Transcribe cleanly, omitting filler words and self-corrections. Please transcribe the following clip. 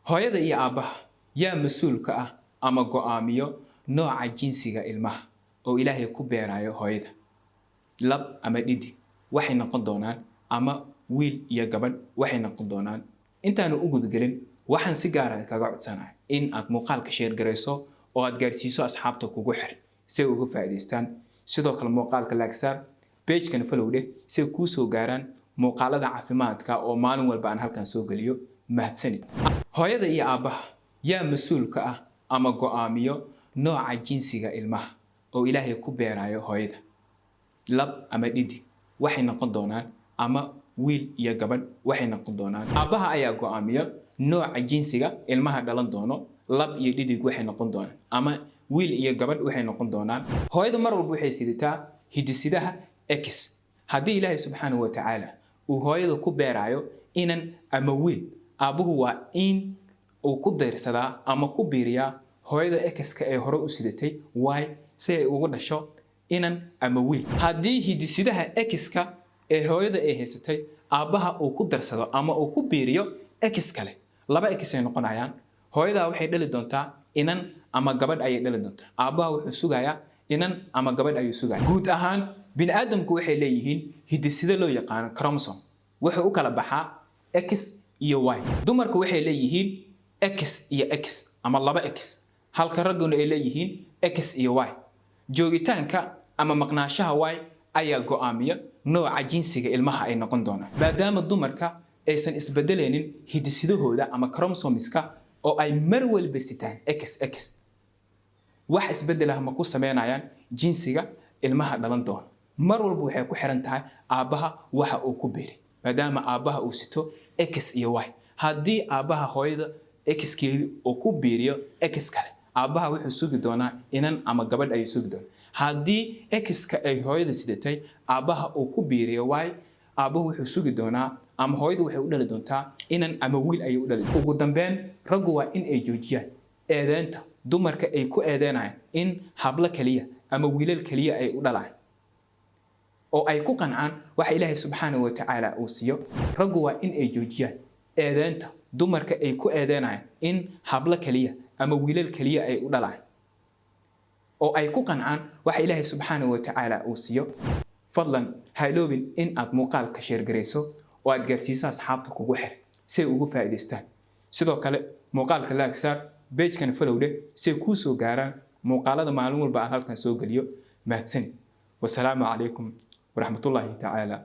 hooyada iyo aabaha yaa mas'uul ka ah ama go'aamiyo nooca jinsiga ilmaha oo Ilaahay ku beerayo hooyada lab ama dhidig waxay noqon doonaan ama wiil iyo gabadh waxay noqon doonaan intaanu u gudgelin waxaan si gaar ah kaga codsanahay in aad muuqaalka share gareyso oo aad gaarsiiso asxaabta kugu xiran si ay uga faa'iideystaan sidoo kale muuqaalka like saar page-kan follow dheh si ay kuu soo gaaraan muuqaalada caafimaadka oo maalin walba aan halkan soo geliyo mahadsanid hooyada iyo aabaha yaa mas'uul ka ah ama go'aamiyo nooca jinsiga ilmaha oo Ilaahay ku beerayo hooyada lab ama dhidig waxay noqon doonaan ama wiil iyo gabadh waxay noqon doonaan aabaha ayaa go'aamiyo nooca jinsiga ilmaha dhalan doono lab iyo dhidig waxay noqon doonaan ama wiil iyo gabadh waxay noqon doonaan hooyada mar walba waxay sidataa hidisidaha X haddii Ilaahay subxaanahu wa ta'ala uu hooyada ku beerayo inan ama wiil aabuhu waa in uu ku deyrsadaa ama ku biiriyaa hooyada X-ka ee hore u sidatay Y si ay ugu dhasho inan ama wiil haddii hidisidaha X-ka ee hooyada ay haysatay aabaha uu ku darsado ama uu ku biiriyo X kale laba X ay noqonayaan hooyada waxay dhali doontaa inan ama gabadh ayay dhali doontaa aabaha wuxuu sugayaa inan ama gabadh ayuu sugayaa guud ahaan bini'aadamku waxay leeyihiin hidisida loo yaqaan chromosome wuxuu u kala baxaa X iyo Y dumarku waxay leeyihiin X iyo X ama laba X halka ragguna ay leeyihiin X iyo Y joogitaanka ama maqnaanshaha Y ayaa go'aamiya nooca jinsiga ilmaha ay noqon doonaan maadaama dumarka aysan isbedelaynin hidisidahooda ama chromosomeska oo ay mar walba sitaan XX wax isbedel ah ma ku sameynayaan jinsiga ilmaha dhalan doona mar walba waxay ku xiran tahay aabaha waxa uu ku beeray maadaama aabaha uu sito X iyo Y haddii aabaha hooyada X-keedu uu ku beeriyo X kale aabaha wuxuu sugi doonaa inan ama gabadh ayuu sugi doonaa haddii X-ka ay hooyada sidatay aabaha uu ku beeriyo Y aabahu wuxuu sugi doonaa ama hooyadu waxay u dhali doontaa inan ama wiil ayuu u dhali ugu dambeyn raggu waa in ay joojiyaan eedeynta dumarka ay ku eedeynayaan in hablo kaliya ama wiilal kaliya ay u dhalaan oo ay ku qancaan waxa Ilaahay subxaanahu wa ta'ala uu siiyo raggu waa in ay joojiyaan eedeynta dumarka ay ku eedeynayaan in hablo kaliya ama wiilal kaliya ay u dhalaan oo ay ku qancaan waxa Ilaahay subxaanahu wa ta'ala uu siiyo fadlan ha iloobin in aad muuqaalka share gareyso oo aad gaarsiiso asxaabta kugu xiran si ay uga faa'iideystaan sidoo kale muuqaalka like saar page-kan follow dheh si ay kuu soo gaaraan muuqaalada maalin walba aan halkan soo geliyo mahadsanid wasalaamu calaykum ورحمة الله تعالى